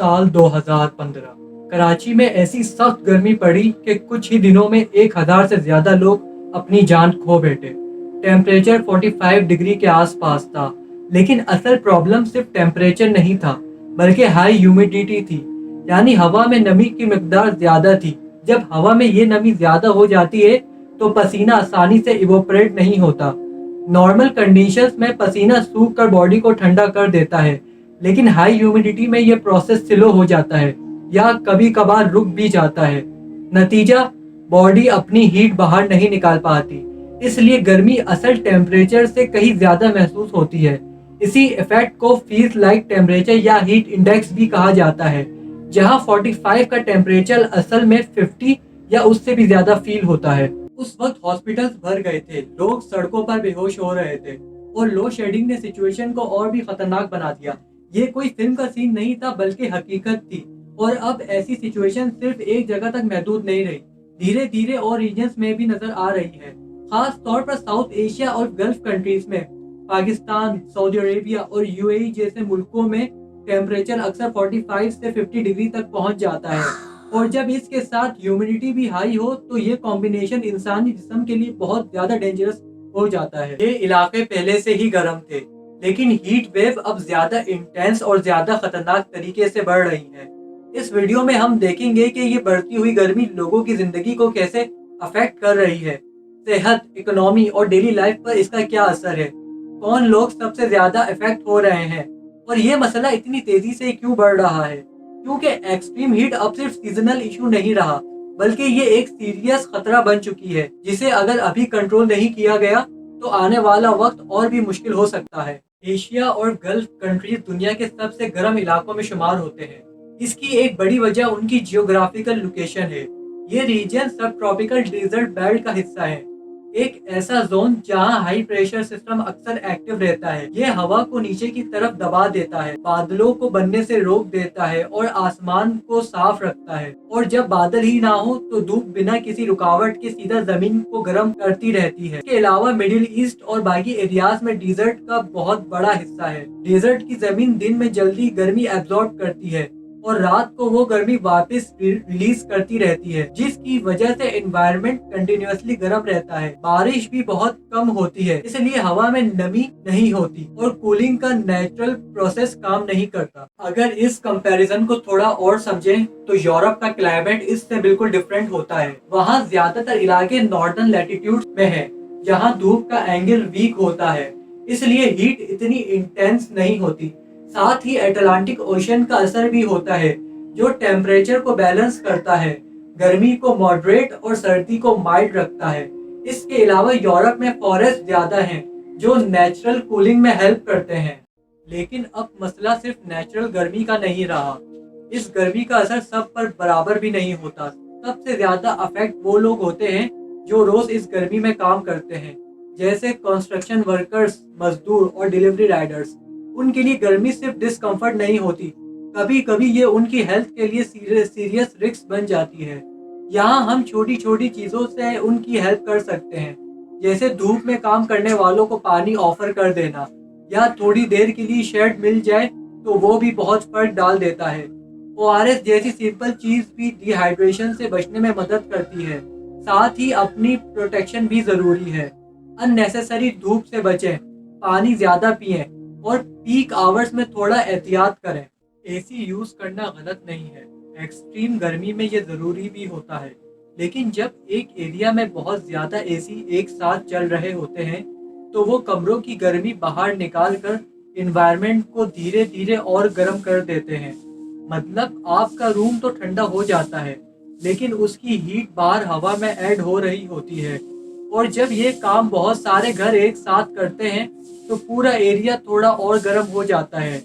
साल 2015 कराची में ऐसी सख्त गर्मी पड़ी कि कुछ ही दिनों में 1000 से ज्यादा लोग अपनी जान खो बैठे। टेम्परेचर 45 डिग्री के आसपास था, लेकिन असल प्रॉब्लम सिर्फ टेम्परेचर नहीं था बल्कि हाई ह्यूमिडिटी थी, यानी हवा में नमी की मिकदार ज्यादा थी। जब हवा में ये नमी ज्यादा हो जाती है तो पसीना आसानी से इवोपरेट नहीं होता। नॉर्मल कंडीशंस में पसीना सूख कर बॉडी को ठंडा कर देता है, लेकिन हाई ह्यूमिडिटी में ये प्रोसेस स्लो हो जाता है या कभी कभार रुक भी जाता है। नतीजा, बॉडी अपनी हीट बाहर नहीं निकाल पाती, इसलिए गर्मी असल टेम्परेचर से कहीं ज्यादा महसूस होती है। इसी इफेक्ट को फील्स लाइक टेम्परेचर या हीट इंडेक्स भी कहा जाता है, जहां 45 का टेम्परेचर असल में 50 या उससे भी ज्यादा फील होता है। उस वक्त हॉस्पिटल्स भर गए थे, लोग सड़कों पर बेहोश हो रहे थे और लोड शेडिंग ने सिचुएशन को और भी खतरनाक बना दिया। ये कोई फिल्म का सीन नहीं था बल्कि हकीकत थी, और अब ऐसी सिचुएशन सिर्फ एक जगह तक महदूद नहीं रही, धीरे धीरे और रीजन्स में भी नजर आ रही है। खास तौर पर साउथ एशिया और गल्फ कंट्रीज में, पाकिस्तान, सऊदी अरेबिया और यूएई जैसे मुल्कों में टेम्परेचर अक्सर 45 से 50 डिग्री तक पहुंच जाता है, और जब इसके साथ ह्यूमिडिटी भी हाई हो तो ये कॉम्बिनेशन इंसानी जिस्म के लिए बहुत ज्यादा डेंजरस हो जाता है। ये इलाके पहले से ही गर्म थे, लेकिन हीट वेव अब ज्यादा इंटेंस और ज्यादा खतरनाक तरीके से बढ़ रही है। इस वीडियो में हम देखेंगे कि ये बढ़ती हुई गर्मी लोगों की जिंदगी को कैसे अफेक्ट कर रही है, सेहत, इकोनॉमी और डेली लाइफ पर इसका क्या असर है, कौन लोग सबसे ज्यादा इफेक्ट हो रहे हैं, और ये मसला इतनी तेजी से क्यों बढ़ रहा है। क्योंकि एक्सट्रीम हीट अब सिर्फ सीजनल इशू नहीं रहा, बल्कि ये एक सीरियस खतरा बन चुकी है, जिसे अगर अभी कंट्रोल नहीं किया गया तो आने वाला वक्त और भी मुश्किल हो सकता है। एशिया और गल्फ कंट्रीज दुनिया के सबसे गर्म इलाकों में शुमार होते हैं। इसकी एक बड़ी वजह उनकी जियोग्राफिकल लोकेशन है। ये रीजन सब ट्रॉपिकल डेजर्ट बेल्ट का हिस्सा है, एक ऐसा जोन जहां हाई प्रेशर सिस्टम अक्सर एक्टिव रहता है। ये हवा को नीचे की तरफ दबा देता है, बादलों को बनने से रोक देता है और आसमान को साफ रखता है। और जब बादल ही ना हो तो धूप बिना किसी रुकावट के सीधा जमीन को गर्म करती रहती है। इसके अलावा मिडिल ईस्ट और बाकी एरियाज में डेजर्ट का बहुत बड़ा हिस्सा है। डेजर्ट की जमीन दिन में जल्दी गर्मी एब्जॉर्ब करती है और रात को वो गर्मी वापस रिलीज करती रहती है, जिसकी वजह से एनवायरनमेंट कंटिन्यूअसली गर्म रहता है। बारिश भी बहुत कम होती है, इसलिए हवा में नमी नहीं होती और कूलिंग का नेचुरल प्रोसेस काम नहीं करता। अगर इस कंपैरिजन को थोड़ा और समझें तो यूरोप का क्लाइमेट इससे बिल्कुल डिफरेंट होता है। वहाँ ज्यादातर इलाके नॉर्दर्न लैटिट्यूड में है, जहाँ धूप का एंगल वीक होता है, इसलिए हीट इतनी इंटेंस नहीं होती। साथ ही अटलांटिक ओशन का असर भी होता है, जो टेम्परेचर को बैलेंस करता है, गर्मी को मॉडरेट और सर्दी को माइल्ड रखता है। इसके अलावा यूरोप में फॉरेस्ट ज्यादा हैं, जो नेचुरल कूलिंग में हेल्प करते हैं। लेकिन अब मसला सिर्फ नेचुरल गर्मी का नहीं रहा, इस गर्मी का असर सब पर बराबर भी नहीं होता। सबसे ज्यादा अफेक्ट वो लोग होते हैं जो रोज इस गर्मी में काम करते हैं, जैसे कंस्ट्रक्शन वर्कर्स, मजदूर और डिलीवरी राइडर्स। उनके लिए गर्मी सिर्फ डिस्कम्फर्ट नहीं होती, कभी कभी ये उनकी हेल्थ के लिए सीरियस रिस्क बन जाती है। यहाँ हम छोटी छोटी चीजों से उनकी हेल्प कर सकते हैं, जैसे धूप में काम करने वालों को पानी ऑफर कर देना या थोड़ी देर के लिए शेड मिल जाए तो वो भी बहुत फर्क डाल देता है। ORS जैसी सिंपल चीज भी डिहाइड्रेशन से बचने में मदद करती है। साथ ही अपनी प्रोटेक्शन भी जरूरी है। अननेसेसरी धूप से बचें, पानी ज्यादा पिएं और पीक आवर्स में थोड़ा एहतियात करें। एसी यूज करना गलत नहीं है, एक्सट्रीम गर्मी में ये जरूरी भी होता है, लेकिन जब एक एरिया में बहुत ज्यादा एसी एक साथ चल रहे होते हैं तो वो कमरों की गर्मी बाहर निकाल कर एनवायरनमेंट को धीरे धीरे और गर्म कर देते हैं। मतलब आपका रूम तो ठंडा हो जाता है, लेकिन उसकी हीट बाहर हवा में ऐड हो रही होती है, और जब ये काम बहुत सारे घर एक साथ करते हैं तो पूरा एरिया थोड़ा और गर्म हो जाता है।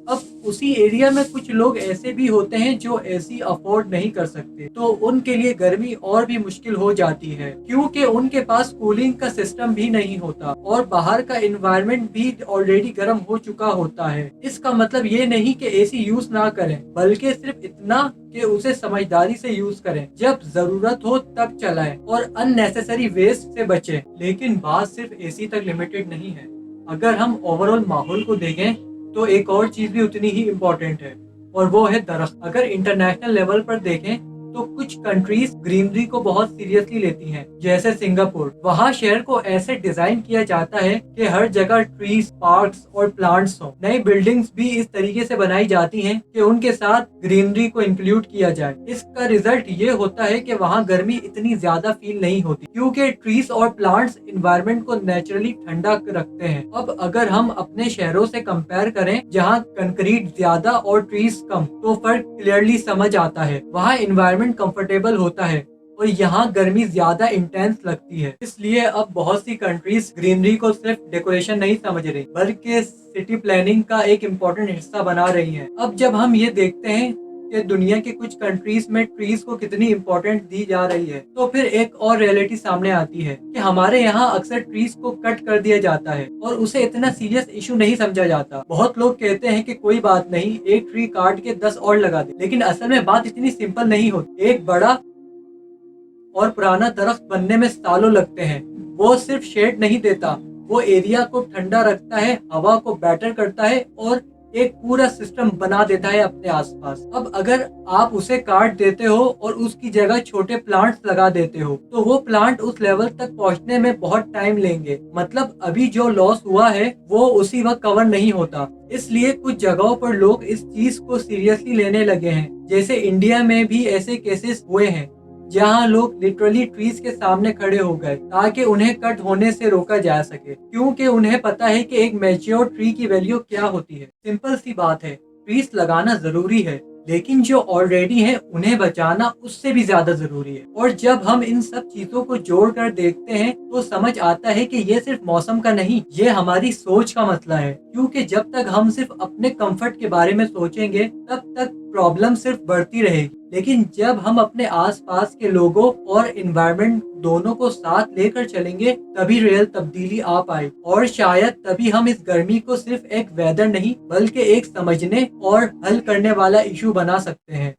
अब उसी एरिया में कुछ लोग ऐसे भी होते हैं जो एसी अफोर्ड नहीं कर सकते, तो उनके लिए गर्मी और भी मुश्किल हो जाती है, क्योंकि उनके पास कूलिंग का सिस्टम भी नहीं होता और बाहर का एनवायरनमेंट भी ऑलरेडी गर्म हो चुका होता है। इसका मतलब ये नहीं कि एसी यूज ना करें, बल्कि सिर्फ इतना कि उसे समझदारी से यूज करें, जब जरूरत हो तब चलाएं और अननेसेसरी वेस्ट से बचें। लेकिन बात सिर्फ एसी तक लिमिटेड नहीं है। अगर हम ओवरऑल माहौल को देखें तो एक और चीज भी उतनी ही इम्पोर्टेंट है, اور وہ ہے درخت۔ اگر انٹرنیشنل لیول پر دیکھیں تو کچھ کنٹریز گرینری کو بہت سیریسلی لیتی ہیں، جیسے سنگاپور۔ وہاں شہر کو ایسے ڈیزائن کیا جاتا ہے کہ ہر جگہ ٹریز، پارکس اور پلانٹس ہوں۔ نئی بلڈنگز بھی اس طریقے سے بنائی جاتی ہیں کہ ان کے ساتھ گرینری کو انکلوڈ کیا جائے۔ اس کا ریزلٹ یہ ہوتا ہے کہ وہاں گرمی اتنی زیادہ فیل نہیں ہوتی، کیونکہ ٹریز اور پلانٹس انوائرمنٹ کو نیچرلی ٹھنڈا رکھتے ہیں۔ اب اگر ہم اپنے شہروں سے کمپیئر کریں جہاں کنکریٹ زیادہ اور ٹریز کم، تو فرق کلیئرلی سمجھ آتا ہے۔ وہاں انوائرمنٹ کمفرٹیبل ہوتا ہے اور یہاں گرمی زیادہ انٹینس لگتی ہے۔ اس لیے اب بہت سی کنٹریز گرینری کو صرف ڈیکوریشن نہیں سمجھ رہی، بلکہ سٹی پلاننگ کا ایک امپورٹنٹ حصہ بنا رہی ہیں۔ اب جب ہم یہ دیکھتے ہیں کہ دنیا کے کچھ کنٹریز میں ٹریز کو کتنی امپورٹنٹ دی جا رہی ہے، تو پھر ایک اور ریئلٹی سامنے آتی ہے کہ ہمارے یہاں اکثر ٹریز کو کٹ کر دیا جاتا ہے اور اسے اتنا سیریس ایشو نہیں سمجھا جاتا۔ بہت لوگ کہتے ہیں کہ کوئی بات نہیں، ایک ٹری کاٹ کے 10 اور لگا دے، لیکن اصل میں بات اتنی سمپل نہیں ہوتی۔ ایک بڑا اور پرانا درخت بننے میں سالوں لگتے ہیں۔ وہ صرف شیڈ نہیں دیتا، وہ ایریا کو ٹھنڈا رکھتا ہے، ہوا کو بیٹر کرتا ہے اور ایک پورا سسٹم بنا دیتا ہے اپنے آس پاس۔ اب اگر آپ اسے کاٹ دیتے ہو اور اس کی جگہ چھوٹے پلانٹس لگا دیتے ہو، تو وہ پلانٹ اس لیول تک پہنچنے میں بہت ٹائم لیں گے۔ مطلب ابھی جو لاس ہوا ہے وہ اسی وقت کور نہیں ہوتا۔ اس لیے کچھ جگہوں پر لوگ اس چیز کو سیریسلی لینے لگے ہیں، جیسے انڈیا میں بھی ایسے کیسز ہوئے ہیں جہاں لوگ لٹرلی ٹریز کے سامنے کھڑے ہو گئے تاکہ انہیں کٹ ہونے سے روکا جا سکے، کیونکہ انہیں پتا ہے کہ ایک میچیور ٹری کی ویلیو کیا ہوتی ہے۔ سمپل سی بات ہے، ٹریز لگانا ضروری ہے، لیکن جو آلریڈی ہیں انہیں بچانا اس سے بھی زیادہ ضروری ہے۔ اور جب ہم ان سب چیزوں کو جوڑ کر دیکھتے ہیں تو سمجھ آتا ہے کہ یہ صرف موسم کا نہیں، یہ ہماری سوچ کا مسئلہ ہے، کیونکہ جب تک ہم صرف اپنے کمفرٹ کے بارے میں سوچیں گے تب تک پرابلم صرف بڑھتی رہے گی۔ لیکن جب ہم اپنے آس پاس کے لوگوں اور انوائرمنٹ دونوں کو ساتھ لے کر چلیں گے تبھی ریئل تبدیلی آ پائے، اور شاید تبھی ہم اس گرمی کو صرف ایک ویدر نہیں بلکہ ایک سمجھنے اور حل کرنے والا ایشو بنا سکتے ہیں۔